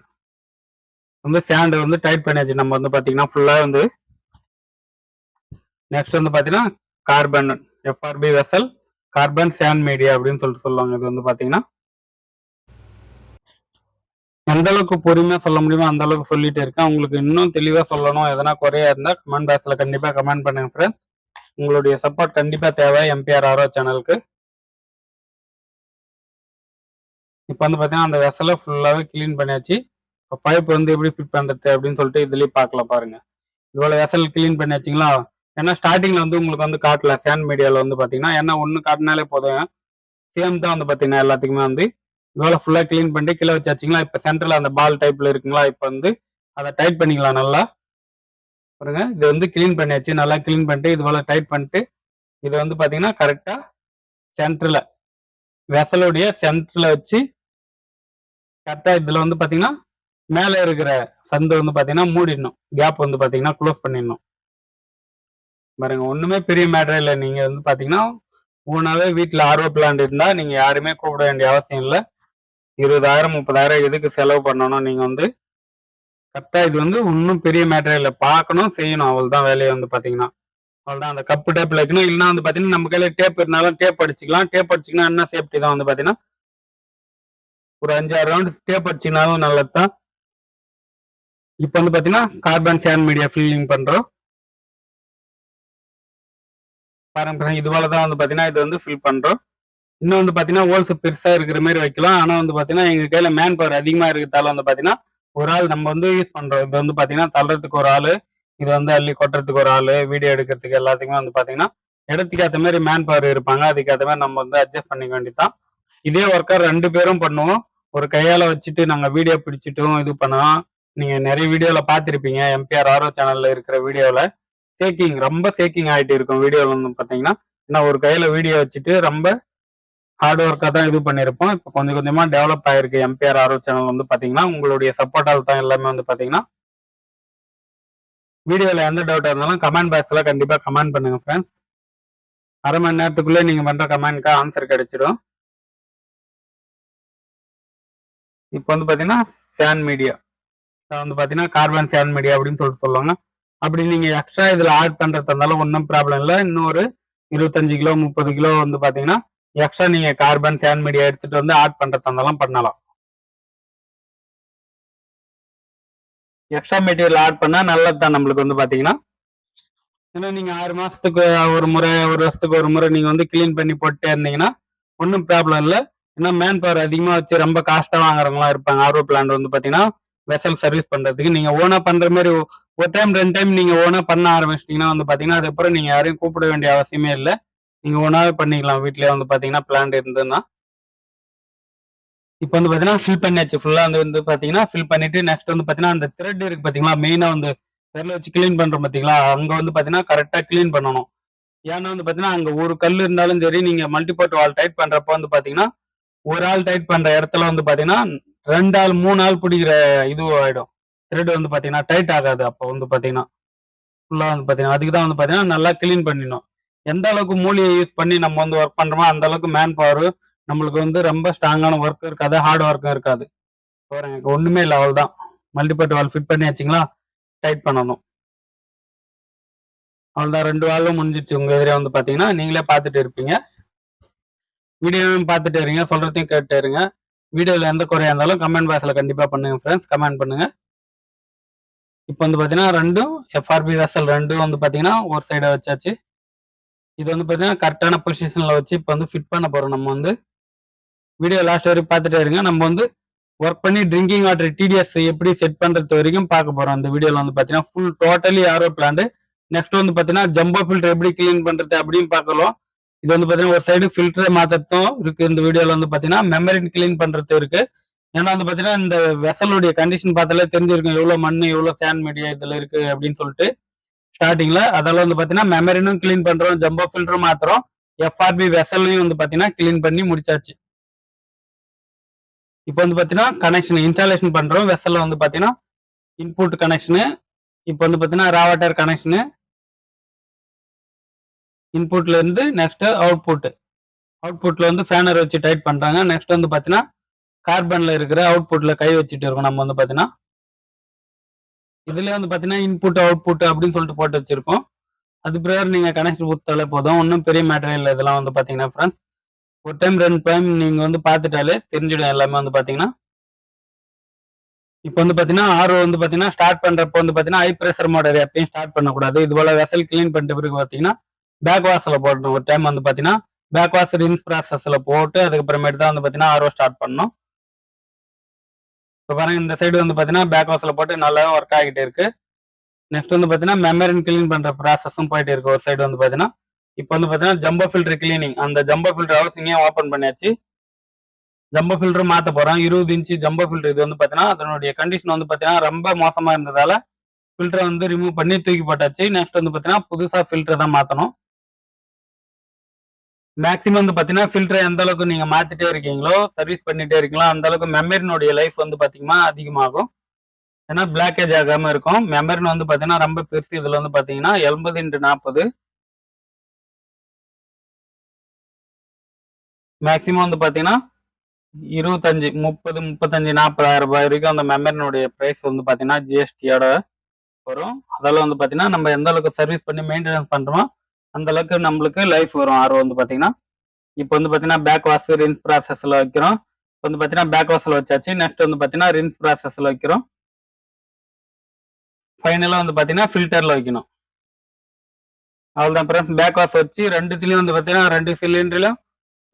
Speaker 1: வந்து சாண்ட் வந்து டைட் பண்ணியாச்சு நம்ம வந்து பாத்தீங்கன்னா ஃபுல்லா வந்து. நெக்ஸ்ட் வந்து பாத்தீங்கன்னா carbon FRP vessel carbon sand media அப்படின்னு சொல்லிட்டு சொல்லுவாங்க. இது வந்து பாத்தீங்கன்னா எந்த அளவுக்கு பொறுமையா சொல்ல முடியுமோ அந்த அளவுக்கு சொல்லிட்டு இருக்கேன். உங்களுக்கு இன்னும் தெளிவா சொல்லணும் எதனா குறையா இருந்தா கமெண்ட் பாக்ஸ்ல கண்டிப்பா கமெண்ட் பண்ணுங்க ஃப்ரெண்ட்ஸ். உங்களுடைய சப்போர்ட் கண்டிப்பா தேவை எம்பிஆர் ஆரோ சேனலுக்கு. இப்போ வந்து பாத்தீங்கன்னா அந்த வெசலை ஃபுல்லாவே கிளீன் பண்ணியாச்சு. இப்போ பைப் வந்து எப்படி ஃபிட் பண்றது அப்படின்னு சொல்லிட்டு இதுலயே பார்க்கலாம் பாருங்க. இவ்வளவு வெசல் கிளீன் பண்ணியாச்சுங்களா. ஏன்னா ஸ்டார்டிங்ல வந்து உங்களுக்கு வந்து காட்டல சாண்ட் மீடியால வந்து பாத்தீங்கன்னா ஏன்னா ஒண்ணு காட்டினாலே போதும் சேம் தான் வந்து பாத்தீங்கன்னா எல்லாத்துக்குமே வந்து இவ்வளவு ஃபுல்லா கிளீன் பண்ணிட்டு கீழே வச்சாச்சுங்களா. இப்ப சென்டர்ல அந்த பால் டைப்ல இருக்குங்களா இப்ப வந்து அதை டைட் பண்ணிக்கலாம் நல்லா. பாருங்க இது வந்து கிளீன் பண்ணியாச்சு நல்லா கிளீன் பண்ணிட்டு இது போல டைட் பண்ணிட்டு இது வந்து பாத்தீங்கன்னா கரெக்டா சென்டர்ல வெசலுடைய சென்டர்ல வச்சு கரெக்டா இதுல வந்து பாத்தீங்கன்னா மேல இருக்கிற சந்து வந்து பாத்தீங்கன்னா மூடிடணும். கேப் வந்து பாத்தீங்கன்னா க்ளோஸ் பண்ணிடணும். பாருங்க ஒண்ணுமே பெரிய மேட்டர் இல்லை. நீங்க வந்து பாத்தீங்கன்னா ஊனாவே வீட்டுல ஆர்வ பிளான்ட் இருந்தா நீங்க யாருமே கூப்பிட வேண்டிய அவசியம் இல்லை. 20,000 30,000 எதுக்கு செலவு பண்ணணும். நீங்க வந்து கரெக்டா இது வந்து ஒன்றும் பெரிய மேட்டர் இல்லை. பார்க்கணும் செய்யணும் அவ்வளவுதான் வேலையை வந்து பாத்தீங்கன்னா. அவ்வளவுதான் அந்த கப்பு டேப்ல வைக்கணும். இல்லைன்னா வந்து பாத்தீங்கன்னா நம்ம கையில டேப் இருந்தாலும் டேப் அடிச்சுக்கலாம். டேப் அடிச்சிங்கன்னா என்ன சேஃப்டி தான் வந்து பாத்தீங்கன்னா ஒரு 5-6 ரவுண்ட் டேப் அடிச்சிங்கனாலும் நல்லதுதான். இப்போ வந்து பாத்தீங்கன்னா கார்பன் சாண்ட் மீடியா ஃபில்லிங் பண்றோம் பாருங்க. இது போலதான் வந்து பாத்தீங்கன்னா இது வந்து ஃபில் பண்றோம். இன்னும் வந்து பாத்தீங்கன்னா ஹோல்ஸ் பெருசா இருக்கிற மாதிரி வைக்கலாம். ஆனா வந்து பாத்தீங்கன்னா எங்க கையில மேன் பவர் அதிகமா இருக்கிறதால வந்து பாத்தீங்கன்னா ஒரு ஆள் நம்ம வந்து யூஸ் பண்றோம். இது வந்து பாத்தீங்கன்னா தள்ளுறதுக்கு ஒரு ஆளு இது வந்து அள்ளி கொட்டுறதுக்கு ஒரு ஆளு வீடியோ எடுக்கிறதுக்கு எல்லாத்துக்குமே வந்து பாத்தீங்கன்னா இடத்துக்கு ஏற்ற மாதிரி மேன் பவர் இருப்பாங்க. அதுக்கு ஏற்ற மாதிரி நம்ம வந்து அட்ஜஸ்ட் பண்ணிக்க வேண்டியதான். இதே ஒர்க்கர் 2 பேரும் பண்ணுவோம். ஒரு கையால வச்சுட்டு நாங்க வீடியோ பிடிச்சிட்டும் இது பண்ணுவோம். நீங்க நிறைய வீடியோல பாத்திருப்பீங்க எம்பிஆர் ஆரோ சேனல்ல இருக்கிற வீடியோல சேக்கிங் ரொம்ப சேக்கிங் ஆயிட்டு இருக்கும் வீடியோல வந்து பாத்தீங்கன்னா. ஏன்னா ஒரு கையில வீடியோ வச்சுட்டு ரொம்ப ஹார்ட் ஒர்க்கா தான் இது பண்ணியிருப்போம். இப்போ கொஞ்சம் கொஞ்சமா டெவலப் ஆயிருக்கு எம்பிஆர் ஆரோ சேனல் வந்து பாத்தீங்கன்னா உங்களுடைய சப்போர்ட்டால் தான் எல்லாமே வந்து பாத்தீங்கன்னா. வீடியோல எந்த டவுட்டா இருந்தாலும் கமெண்ட் பாக்ஸ்ல கண்டிப்பா கமெண்ட் பண்ணுங்க ஃப்ரெண்ட்ஸ். அரை மணி நேரத்துக்குள்ளே நீங்க பண்ற கமெண்ட்க்கு ஆன்சர் கிடைச்சிடும். இப்போ வந்து பாத்தீங்கன்னா சாண்ட் மீடியா வந்து பாத்தீங்கன்னா கார்பன் சாண்ட் மீடியா அப்படின்னு சொல்லிட்டு சொல்லுவாங்க. அப்படி நீங்க எக்ஸ்ட்ரா இதுல ஆட் பண்றதா இருந்தாலும் ஒன்றும் ப்ராப்ளம் இல்லை. இன்னொரு 25 கிலோ 30 கிலோ வந்து பாத்தீங்கன்னா எக்ஸ்ட்ரா நீங்க கார்பன் சாண்ட் மீடியா எடுத்துட்டு வந்து ஆட் பண்றதா இருந்தாலும் பண்ணலாம். எக்ஸ்ட்ரா மெட்டீரியல் ஆட் பண்ணா நல்லது தான் நம்மளுக்கு வந்து பாத்தீங்கன்னா. ஏன்னா நீங்க 6 மாசத்துக்கு ஒரு முறை 1 வருஷத்துக்கு ஒரு முறை நீங்க வந்து கிளீன் பண்ணி போட்டே இருந்தீங்கன்னா ஒன்றும் ப்ராப்ளம் இல்லை. ஏன்னா மேன் பவர் அதிகமா வச்சு ரொம்ப காஸ்டா வாங்குறவங்களா இருப்பாங்க. ஆர்வ பிளான்ட் வந்து பாத்தீங்கன்னா வெசல் சர்வீஸ் பண்றதுக்கு நீங்க ஓனா பண்ற மாதிரி ஒரு டைம் 2 டைம் நீங்க ஓனா பண்ண ஆரம்பிச்சிட்டீங்கன்னா வந்து பாத்தீங்கன்னா அதுக்கப்புறம் நீங்க யாரையும் கூப்பிட வேண்டிய அவசியமே இல்லை. நீங்க ஓனாவே பண்ணிக்கலாம் வீட்லயே வந்து பாத்தீங்கன்னா பிளான்ட் இருந்ததுன்னா. இப்போ வந்து பார்த்தீங்கன்னா ஃபில் பண்ணியாச்சு. ஃபுல்லா வந்து பார்த்தீங்கன்னா ஃபில் பண்ணிட்டு நெக்ஸ்ட் வந்து பார்த்தீங்கன்னா அந்த த்ரெட் இருக்கு பார்த்தீங்களா? மெயினா வந்து விரல வச்சு கிளீன் பண்றோம் பார்த்தீங்களா? அங்க வந்து பார்த்தீங்கன்னா கரெக்ட்டா கிளீன் பண்ணணும். ஏன்னா வந்து பார்த்தீங்கன்னா, அங்க ஒரு கல் இருந்தாலும் சரி, நீங்க மல்டிபர்ட் வால் டைட் பண்றப்போ வந்து பார்த்தீங்கன்னா, ஒரு ஆள் டைட் பண்ற இடத்துல வந்து பார்த்தீங்கன்னா, 2 ஆள், 3 ஆள் பிடிக்கிற இது ஆயிடும். த்ரெட் வந்து பார்த்தீங்கன்னா, டைட் ஆகாது. அப்போ வந்து பார்த்தீங்கன்னா, ஃபுல்லா வந்து பார்த்தீங்கன்னா, அதுக்கு தான் வந்து பார்த்தீங்கன்னா, நல்லா கிளீன் பண்ணிடணும். எந்த அளவுக்கு மூலிய யூஸ் பண்ணி நம்ம வந்து ஒர்க் பண்றோமோ, அந்த அளவுக்கு மேன் பவர் நம்மளுக்கு வந்து ரொம்ப ஸ்ட்ராங்கான ஒர்க் இருக்காது. ஹார்ட் ஒர்க்கும் இருக்காது. பாருங்க ஒண்ணுமே இல்ல அவ்வளவுதான். மல்டிபர்ட் வால் ஃபிட் பண்ணியாச்சுங்களா? டைட் பண்ணணும். அவ்வளவுதான் 2 வால்வும் முடிஞ்சிருச்சு. உங்க எதிரே வந்து பார்த்தீங்கன்னா, நீங்களே பார்த்துட்டு இருப்பீங்க. வீடியோவையும் பார்த்துட்டே இருங்க. சொல்றதையும் கேட்டுட்டே இருங்க. வீடியோல எந்த குறையா இருந்தாலும் கமெண்ட் பாக்ஸ்ல கண்டிப்பா பண்ணுங்க ஃப்ரெண்ட்ஸ். கமெண்ட் பண்ணுங்க. இப்போ வந்து பார்த்தீங்கன்னா 2ம் எஃப்ஆர்பி வெசல் 2ம் வந்து பார்த்தீங்கன்னா, ஒரு சைடா வச்சாச்சு. இது வந்து பார்த்தீங்கன்னா, கரெக்ட்டான பொசிஷன்ல வச்சு இப்போ வந்து ஃபிட் பண்ண போறோம் நம்ம வந்து. வீடியோ லாஸ்ட் வரைக்கும் பார்த்துட்டே இருங்க. நம்ம வந்து ஒர்க் பண்ணி ட்ரிங்கிங் வாட்டர் டிடிஎஸ் எப்படி செட் பண்றது வரைக்கும் பார்க்க போறோம். இந்த வீடியோல வந்து பார்த்தீங்கன்னா, ஃபுல் டோட்டலி ஆரோ பிளான்ட். நெக்ஸ்ட் வந்து பார்த்தீங்கன்னா, ஜம்போ ஃபில்டர் எப்படி கிளீன் பண்றது அப்படின்னு பார்க்கலாம். இது வந்து பார்த்தீங்கன்னா, ஒரு சைடு ஃபில்டர் மாத்தறதும் இருக்கு. இந்த வீடியோல வந்து பார்த்தீங்கன்னா, மெமரின் கிளீன் பண்றது இருக்கு. ஏன்னா வந்து பார்த்தீங்கன்னா, இந்த வெசலுடைய கண்டிஷன் பார்த்தாலே தெரிஞ்சிருக்கும். எவ்வளோ மண்ணு, எவ்வளோ சாண்ட் மீடியா இதுல இருக்கு அப்படின்னு சொல்லிட்டு ஸ்டார்டிங்ல. அதெல்லாம் வந்து பார்த்தீங்கன்னா, மெமரினும் கிளீன் பண்றோம், ஜம்போ ஃபில்டரும் மாத்துறோம். எஃப்ஆர்பி வெசலையும் வந்து பார்த்தீங்கன்னா, கிளீன் பண்ணி முடிச்சாச்சு. இப்போ வந்து பார்த்தீங்கன்னா, கனெக்ஷன் இன்ஸ்டாலேஷன் பண்றோம். வெசல்ல வந்து பார்த்தீங்கன்னா, இன்புட் கனெக்ஷனு. இப்போ வந்து பார்த்தீங்கன்னா, ரா வாட்டர் கனெக்ஷனு. இன்புட்ல இருந்து நெக்ஸ்ட் அவுட்புட். அவுட்புட்ல வந்து ஃபேனர் வச்சு டைட் பண்றாங்க. நெக்ஸ்ட் வந்து பார்த்தீங்கன்னா, கார்பன்ல இருக்கிற அவுட்புட்ல கை வச்சுட்டு இருக்கோம் நம்ம வந்து பார்த்தீங்கன்னா. இதுலயே வந்து பார்த்தீங்கன்னா, இன்புட், அவுட்புட் அப்படின்னு சொல்லிட்டு போட்டு வச்சிருக்கோம். அது பிரகாரம் நீங்க கனெக்ஷன் குடுத்தாலே போதும். ஒண்ணும் பெரிய மேட்டரே இல்ல இதெல்லாம் வந்து பார்த்தீங்கன்னா ஃபிரெண்ட்ஸ். ஒரு டைம் 2 டைம் நீங்க வந்து பார்த்துட்டாலே தெரிஞ்சிடும் எல்லாமே வந்து பார்த்தீங்கன்னா. இப்போ வந்து பார்த்தீங்கன்னா, ஆர்ஓ வந்து பார்த்தீங்கன்னா, ஸ்டார்ட் பண்றப்போ வந்து பார்த்தீங்கன்னா, ஹை பிரஷர் மோட்டார் எப்பயும் ஸ்டார்ட் பண்ணக்கூடாது. இது போல வெசல் கிளீன் பண்ணிட்ட பிறகு பார்த்தீங்கன்னா, பேக் வாஷ்ல போடணும். ஒரு டைம் வந்து பார்த்தீங்கன்னா, பேக் வாஷ் ரின்ஸ் ப்ராசஸ்ல போட்டு அதுக்கப்புறமேட்டு தான் வந்து பார்த்தீங்கன்னா, ஆர்ஓ ஸ்டார்ட் பண்ணணும். இப்போ பாருங்க இந்த சைடு வந்து பார்த்தீங்கன்னா, பேக் வாஷ்ல போட்டு நல்லாவே ஒர்க் ஆகிட்டே இருக்கு. நெக்ஸ்ட் வந்து பார்த்தீங்கன்னா, மெமரின் கிளீன் பண்ற ப்ராசஸும் போயிட்டு இருக்கு ஒரு சைடு வந்து பார்த்தீங்கன்னா. இப்போ வந்து பார்த்தீங்கன்னா, ஜம்போ ஃபில்டர் கிளீனிங். அந்த ஜம்போ ஃபில்டர் ஹவுசிங்கே ஓப்பன் பண்ணியாச்சு. ஜம்போ ஃபில்டர் மாத்த போறோம். 20 இன்ச் ஜம்போ ஃபில்டர் இது வந்து பார்த்தீங்கன்னா, அதனுடைய கண்டிஷன் வந்து பார்த்தீங்கன்னா, ரொம்ப மோசமா இருந்ததால ஃபில்டர வந்து ரிமூவ் பண்ணி தூக்கி போட்டாச்சு. நெக்ஸ்ட் வந்து பார்த்தீங்கன்னா, புதுசா ஃபில்டர் தான் மாத்தணும். மேக்ஸிமம் வந்து பார்த்தீங்கன்னா, ஃபில்டர எந்த அளவுக்கு நீங்க மாத்திட்டே இருக்கீங்களோ, சர்வீஸ் பண்ணிட்டே இருக்கீங்களோ, அந்த அளவுக்கு மெமரினுடைய லைஃப் வந்து பார்த்தீங்கன்னா அதிகமாகும். ஏன்னா பிளாக்கேஜ் ஆகாம இருக்கும். மெமரின் வந்து பார்த்தீங்கன்னா, ரொம்ப பெருசு. இதுல வந்து பார்த்தீங்கன்னா 80x40. மேக்ஸிமம் வந்து பார்த்தீங்கன்னா 25, 30, 35, 40,000 ரூபாய் வரைக்கும் அந்த மெமரினுடைய பிரைஸ் வந்து பார்த்தீங்கன்னா, ஜிஎஸ்டியோட வரும். அதெல்லாம் வந்து பார்த்தீங்கன்னா, நம்ம எந்த அளவுக்கு சர்வீஸ் பண்ணி மெயின்டெனன்ஸ் பண்றோமோ, அந்த அளவுக்கு நம்மளுக்கு லைஃப் வரும். ஆர்ஓ வந்து பார்த்தீங்கன்னா. இப்போ வந்து பார்த்தீங்கன்னா, பேக் வாஷ் ரின்ஸ் ப்ராசஸ்ல வைக்கிறோம். இப்போ வந்து பார்த்தீங்கன்னா, பேக் வாஷ்ல வச்சாச்சு. நெக்ஸ்ட் வந்து பார்த்தீங்கன்னா, ரின்ஸ் ப்ராசஸ்ல வைக்கிறோம். ஃபைனலா வந்து பார்த்தீங்கன்னா, ஃபில்டர்ல வைக்கணும். அவ்வளோதான் ஃப்ரெண்ட்ஸ். பேக் வாஷ் வச்சு 2த்துலயும் வந்து பார்த்தீங்கன்னா, 2 சிலிண்டர்லயும்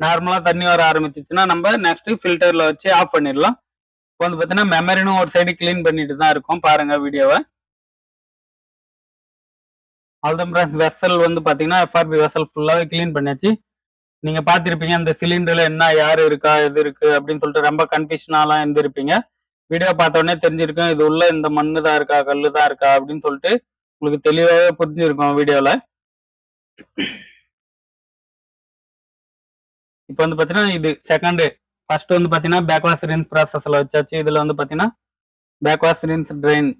Speaker 1: நார்மலா தண்ணி வர ஆரம்பிச்சிச்சுன்னா, நம்ம நெக்ஸ்ட் ஃபில்டர்ல வச்சு ஆஃப் பண்ணிடலாம். இப்போ வந்து பார்த்தீங்கன்னா, மெமரினும் ஒரு சைடு கிளீன் பண்ணிட்டு தான் இருக்கும். பாருங்க வீடியோவ. அவ்வளோதான் ஃப்ரெண்ட்ஸ். வெசல் வந்து பார்த்தீங்கன்னா, எஃப்ஆர்பி வெசல் ஃபுல்லாவே கிளீன் பண்ணியாச்சு. நீங்க பார்த்திருப்பீங்க இந்த சிலிண்டர்ல என்ன யாரு இருக்கா, எது இருக்கு அப்படின்னு சொல்லிட்டு ரொம்ப கன்ஃபியூஷனாலாம் இருந்திருப்பீங்க. வீடியோ பார்த்த உடனே தெரிஞ்சிருக்கும். இது உள்ள இந்த மண்ணு தான் இருக்கா, கல்லு தான் இருக்கா அப்படின்னு சொல்லிட்டு உங்களுக்கு தெளிவாவே புரிஞ்சிருக்கும் வீடியோல. இப்போ வந்து பார்த்தீங்கன்னா, இது செகண்ட். ஃபர்ஸ்ட் வந்து பார்த்தீங்கன்னா, பேக் வாஷ் ரின்ஸ் ப்ராசஸ்ல வச்சாச்சு. இதுல வந்து பார்த்தீங்கன்னா, பேக் வாஷ் ரின்ஸ் ட்ரெயின்.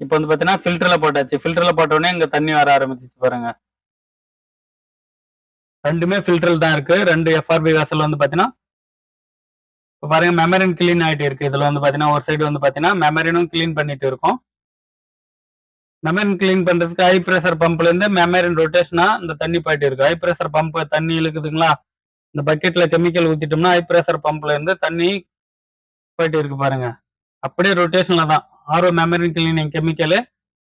Speaker 1: இப்போ வந்து பார்த்தீங்கன்னா, ஃபில்டர்ல போட்டாச்சு. ஃபில்டர்ல போட்ட உடனே இங்க தண்ணி வர ஆரம்பிச்சிச்சு பாருங்க. 2மே ஃபில்டர்ல தான் இருக்கு. 2 எஃப்ஆர்பி வெசல் வந்து பார்த்தீங்கன்னா, இப்போ பாருங்க மெமரின் கிளீன் ஆயிட்டு இருக்கு. இதுல வந்து பார்த்தீங்கன்னா, ஒரு சைடு வந்து பார்த்தீங்கன்னா, மெமரினும் கிளீன் பண்ணிட்டு இருக்கோம். மெமரின் கிளீன் பண்றதுக்கு ஹை பிரஷர் பம்ப்ல இருந்து மெமரின் ரொட்டேஷனா இந்த தண்ணி போயிட்டு இருக்கு. ஹை பிரஷர் பம்ப் தண்ணி இழுக்குதுங்களா? இந்த பக்கெட்ல கெமிக்கல் ஊத்திட்டோம்னா ஹை பிரஷர் பம்ப்ல இருந்து தண்ணி போயிட்டு இருக்கு பாருங்க. அப்படியே ரொட்டேஷன்ல தான். ஆர்ஓ மெமரின் கிளீனிங் கெமிக்கல்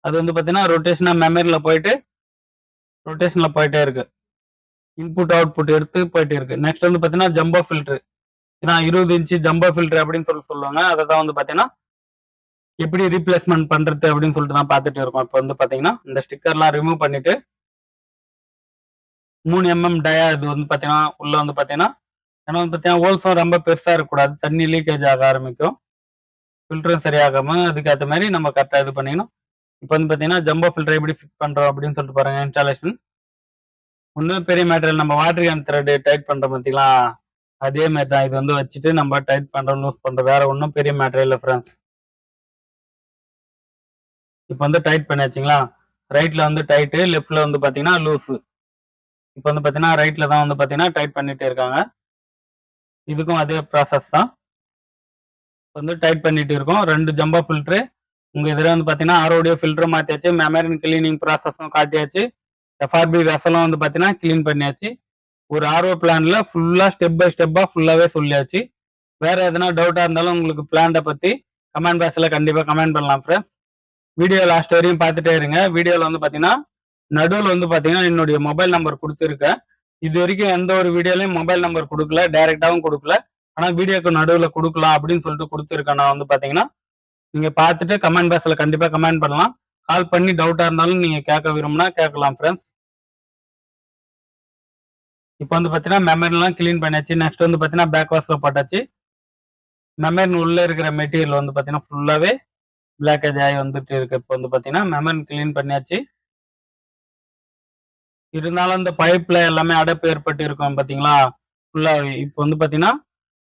Speaker 1: அது வந்து பார்த்தீங்கன்னா, ரொட்டேஷனா மெமரில போயிட்டு ரொட்டேஷன்ல போயிட்டே இருக்கு. இன்புட் அவுட்புட் எடுத்து போயிட்டே இருக்கு. நெக்ஸ்ட் வந்து பார்த்தீங்கன்னா, ஜம்போ ஃபில்டர். ஏன்னா 20 இன்ச் ஜம்போ ஃபில்டர் அப்படின்னு சொல்லுவாங்க. அதை தான் வந்து பார்த்தீங்கன்னா, எப்படி ரீப்ளேஸ்மெண்ட் பண்றது அப்படின்னு சொல்லிட்டு தான் பார்த்துட்டு இருக்கோம். இப்போ வந்து பார்த்தீங்கன்னா, இந்த ஸ்டிக்கர்லாம் ரிமூவ் பண்ணிட்டு 3 mm டயா இது வந்து பார்த்தீங்கன்னா, உள்ள வந்து பார்த்தீங்கன்னா, ஏன்னா வந்து பார்த்தீங்கன்னா, ஹோல்ஸும் ரொம்ப பெருசா இருக்கக்கூடாது. தண்ணி லீக்கேஜ் ஆக ஆரம்பிக்கும். ஃபில்டரும் சரியாகாம அதுக்கேத்த மாரி நம்ம கரெக்ட்டா இது பண்ணிக்கணும். இப்ப வந்து பார்த்தீங்கன்னா, ஜம்போ ஃபில்டர் எப்படி ஃபிட் பண்றோம் அப்படின்னு சொல்லிட்டு பாருங்க இன்ஸ்டாலேஷன். ஒண்ணும் பெரிய மேட்டர் இல்ல. நம்ம வாட்டர் கேன் த்ரெட் டைட் பண்றோம் பார்த்தீங்களா? அதே மாரி தான். இது வந்து வச்சுட்டு நம்ம டைட் பண்றோம், லூஸ் பண்றோம். வேற ஒண்ணும் பெரிய மேட்டரே இல்ல ஃபிரெண்ட்ஸ். இப்ப வந்து டைட் பண்ணியாச்சுங்களா? ரைட்ல வந்து டைட்டு, லெஃப்ட்ல வந்து பார்த்தீங்கன்னா லூஸு. இப்ப வந்து பார்த்தீங்கன்னா, ரைட்ல தான் வந்து பார்த்தீங்கன்னா டைட் பண்ணிட்டே இருக்காங்க. இதுக்கும் அதே ப்ராசஸ் தான். வந்து டைட் பண்ணிட்டு இருக்கோம். 2 ஜம்போ ஃபில்டரு. உங்க இதுல வந்து பார்த்தீங்கன்னா, ஆரோடைய ஃபில்டரும் மாத்தியாச்சு. மெமரின் கிளீனிங் ப்ராசஸும் காட்டியாச்சு. எஃப்ஆர்பி வெசலும் வந்து பார்த்தீங்கன்னா, கிளீன் பண்ணியாச்சு. ஒரு ஆர்ஓ பிளான்ல ஃபுல்லா ஸ்டெப் பை ஸ்டெப்பா ஃபுல்லாவே சொல்லியாச்சு. வேற எதனா டவுட்டா இருந்தாலும் உங்களுக்கு பிளான்ட்ட பத்தி கமெண்ட் பாக்ஸ்ல கண்டிப்பா கமெண்ட் பண்ணலாம் ஃபிரெண்ட்ஸ். வீடியோ லாஸ்ட் வரையும் பார்த்துட்டே இருங்க. வீடியோல வந்து பார்த்தீங்கன்னா, நடுவுல வந்து பார்த்தீங்கன்னா, என்னுடைய மொபைல் நம்பர் குடுத்துருக்கேன். இதுவரைக்கும் எந்த ஒரு வீடியோலயும் மொபைல் நம்பர் குடுக்கல. டைரக்ட்டாவும் குடுக்கல. ஆனா வீடியோக்கு நடுவுல குடுக்கலாம் அப்படின்னு சொல்லிட்டு குடுத்துருக்கேன். நான் வந்து பார்த்தீங்கன்னா, நீங்க பார்த்துட்டு கமெண்ட் பாக்ஸ்ல கண்டிப்பா கமெண்ட் பண்ணலாம். கால் பண்ணி டவுட்டா இருந்தாலும் நீங்க கேட்க விரும்புனா கேட்கலாம் ஃபிரெண்ட்ஸ். இப்ப வந்து பார்த்தீங்கன்னா, மெமரிலாம் கிளீன் பண்ணியாச்சு. நெக்ஸ்ட் வந்து பார்த்தீங்கன்னா, பேக் வாஷ்ல போட்டாச்சு. மெமரின் உள்ள இருக்கிற மெட்டீரியல் வந்து பார்த்தீங்கன்னா, ஃபுல்லாவே பிளாக்கேஜ் ஆகி வந்துட்டு இருக்கு. இப்ப வந்து பார்த்தீங்கன்னா, மெமரின் கிளீன் பண்ணியாச்சு. இருந்தாலும் இந்த பைப்ல எல்லாமே அடைப்பு ஏற்பட்டு இருக்கும் பார்த்தீங்களா? ஃபுல்லாவே. இப்ப வந்து பார்த்தீங்கன்னா,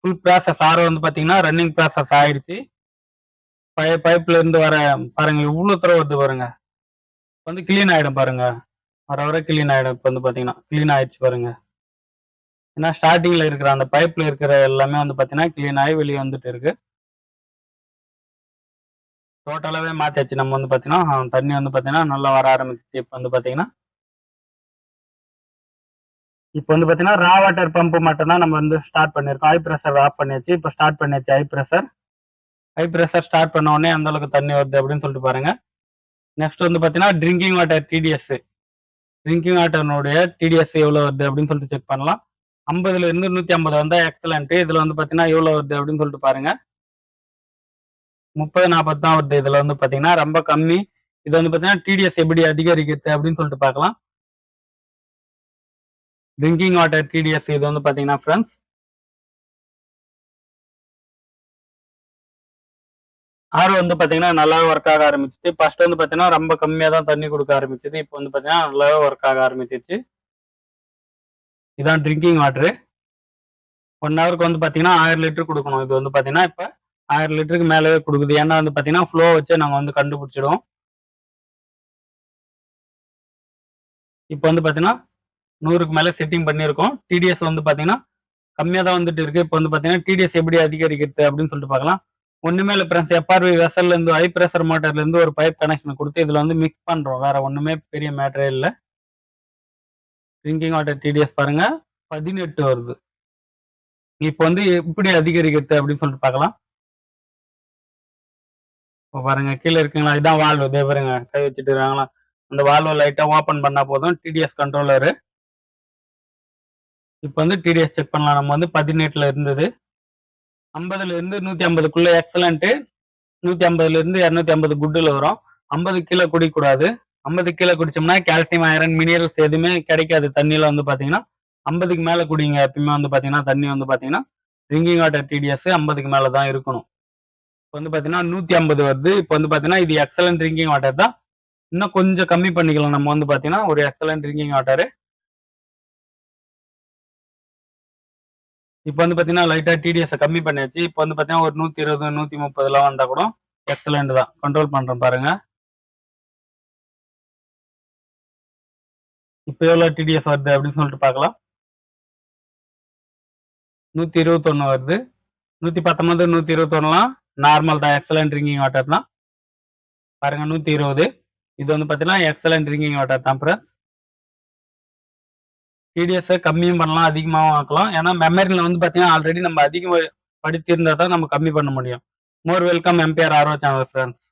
Speaker 1: ஃபுல் ப்ராசஸ் ஆரோ வந்து பார்த்தீங்கன்னா, ரன்னிங் ப்ராசஸ் ஆயிடுச்சு. பைப்ல இருந்து வர பாருங்க எவ்ளோ தூரம் வருது பாருங்க. வந்து கிளீன் ஆயிடும் பாருங்க. வர வர கிளீன் ஆயிடும். இப்ப வந்து பார்த்தீங்கன்னா, கிளீன் ஆயிடுச்சு பாருங்க. ஏன்னா ஸ்டார்ட்டிங்ல இருக்கிற அந்த பைப்ல இருக்கிற எல்லாமே வந்து பார்த்தீங்கன்னா, கிளீன் ஆகி வெளிய வந்துட்டு இருக்கு. டோட்டலாவே மாத்தியாச்சு. நம்ம வந்து பார்த்தீங்கன்னா, தண்ணி வந்து பார்த்தீங்கன்னா, நல்லா வர ஆரம்பிச்சுச்சு. இப்ப வந்து பார்த்தீங்கன்னா, இப்ப வந்து பார்த்தீங்கன்னா, ரா வாட்டர் பம்ப் மட்டும் தான் நம்ம வந்து ஸ்டார்ட் பண்ணியிருக்கோம். ஹை பிரஷர் ஆஃப் பண்ணியாச்சு. இப்ப ஸ்டார்ட் பண்ணியாச்சு high pressure. High pressure start பண்ண உடனே எந்த அளவுக்கு தண்ணி வருது அப்படின்னு சொல்லிட்டு பாருங்க. நெக்ஸ்ட் வந்து பார்த்தீங்கன்னா, ட்ரிங்கிங் வாட்டர் டிடிஎஸ். ட்ரிங்கிங் வாட்டர்னுடைய டிடிஎஸ் எவ்வளோ வருது அப்படின்னு சொல்லிட்டு செக் பண்ணலாம். 50ல இருந்து 150 வந்தா எக்ஸலன்ட். இதுல வந்து பார்த்தீங்கன்னா, எவ்வளோ வருது அப்படின்னு சொல்லிட்டு பாருங்க. 30, 40 தான் வருது. இதுல வந்து பார்த்தீங்கன்னா, ரொம்ப கம்மி. இது வந்து பார்த்தீங்கன்னா, டிடிஎஸ் எப்படி அதிகரிக்குது அப்படின்னு சொல்லிட்டு பார்க்கலாம். ட்ரிங்கிங் வாட்டர் டிடிஎஸ் இது வந்து பார்த்தீங்கன்னா ஃபிரெண்ட்ஸ், ஆரோ வந்து பார்த்தீங்கன்னா, நல்லாவே ஒர்க் ஆக ஆரம்பிச்சுச்சு. ஃபர்ஸ்ட் வந்து பார்த்தீங்கன்னா, ரொம்ப கம்மியா தான் தண்ணி குடுக்க ஆரம்பிச்சது. இப்போ வந்து பார்த்தீங்கன்னா, நல்லாவே ஒர்க் ஆக ஆரம்பிச்சுருச்சு. இதான் ட்ரிங்கிங் வாட்டரு. 1 ஹவருக்கு வந்து பார்த்தீங்கன்னா, 1000 லிட்டர் குடுக்கணும். இது வந்து பார்த்தீங்கன்னா, இப்ப 1000 லிட்டருக்கு மேலவே குடுக்குது. ஏன்னா வந்து பார்த்தீங்கன்னா, ஃப்ளோ வச்சே நாங்க வந்து கண்டுபிடிச்சிடுவோம். இப்ப வந்து பார்த்தீங்கன்னா, 100க்கு மேல செட்டிங் பண்ணியிருக்கோம். டிடிஎஸ் வந்து பார்த்தீங்கன்னா, கம்மியா தான் வந்துட்டு இருக்கு. இப்ப வந்து பார்த்தீங்கன்னா, டிடிஎஸ் எப்படி அதிகரிக்கிறது அப்படின்னு சொல்லிட்டு பார்க்கலாம். ஒண்ணுமே இல்ல ஃபிரெண்ட்ஸ். எஃப்ஆர்வி வெசல்ல இருந்து ஹை பிரஷர் மோட்டார்ல இருந்து ஒரு பைப் கனெக்ஷன் குடுத்து இதுல வந்து மிக்ஸ் பண்றோம். வேற ஒண்ணுமே பெரிய மேட்டரே இல்ல. ட்ரிங்கிங் வாட்டர் டிடிஎஸ் பாருங்க 18 வருது. இப்ப வந்து எப்படி அதிகரிக்கிறது அப்படின்னு சொல்லிட்டு பார்க்கலாம். இப்ப பாருங்க கீழ இருக்குங்களா? இதான் வால்வு. இதோ பாருங்க கை வச்சுட்டு இருக்காங்களா? அந்த வால்வ லைட்டா ஓப்பன் பண்ணா போதும். TDS controller. இப்ப வந்து டிடிஎஸ் செக் பண்ணலாம். நம்ம வந்து 18ல இருந்தது. 50ல இருந்து 150க்குள்ள எக்ஸலன்ட். 150ல இருந்து 250 குட்ல வரும். 50 கீழ குடிக்கக்கூடாது. 50 கீழ குடிச்சோம்னா கால்சியம், ஐரன், மினரல்ஸ் எதுவுமே கிடைக்காது. தண்ணீல வந்து பார்த்தீங்கன்னா, 50க்கு மேல குடிங்க. எப்பயுமே வந்து பார்த்தீங்கன்னா, தண்ணி வந்து பார்த்தீங்கன்னா, ட்ரிங்கிங் வாட்டர் டிடிஎஸ் 50க்கு மேல தான் இருக்கணும். இப்ப வந்து பார்த்தீங்கன்னா, 150 வருது. இப்ப வந்து பார்த்தீங்கன்னா, இது எக்ஸலன்ட் ட்ரிங்கிங் வாட்டர் தான். இன்னும் கொஞ்சம் கம்மி பண்ணிக்கலாம். நம்ம வந்து பார்த்தீங்கன்னா, ஒரு எக்ஸலன்ட் ட்ரிங்கிங் வாட்டரு. இப்ப வந்து பார்த்தீங்கன்னா, லைட்டா டிடிஎஸ்ஸ கம்மி பண்ணியாச்சு. இப்ப வந்து பார்த்தீங்கன்னா, ஒரு 120, 130லாம் வந்தா கூட எக்ஸலன்ட் தான். கண்ட்ரோல் பண்றேன் பாருங்க. இப்ப எவ்வளோ டிடிஎஸ் வருது அப்படின்னு சொல்லிட்டு பார்க்கலாம். 121 வருது. 119, 121லாம் நார்மல் தான். எக்ஸலன்ட் ட்ரிங்கிங் வாட்டர் தான். பாருங்க 120. இது வந்து பார்த்தீங்கன்னா, எக்ஸலன்ட் ட்ரிங்கிங் வாட்டர் தான் ஃபிரெண்ட்ஸ். டிடிஎஸ்ஸ கம்மியும் பண்ணலாம், அதிகமாவும் ஆக்கலாம். ஏன்னா மெமரில வந்து பார்த்தீங்கன்னா, ஆல்ரெடி நம்ம அதிகப்படுத்தியிருந்தா தான் நம்ம கம்மி பண்ண முடியும். More welcome MBR RO channel friends.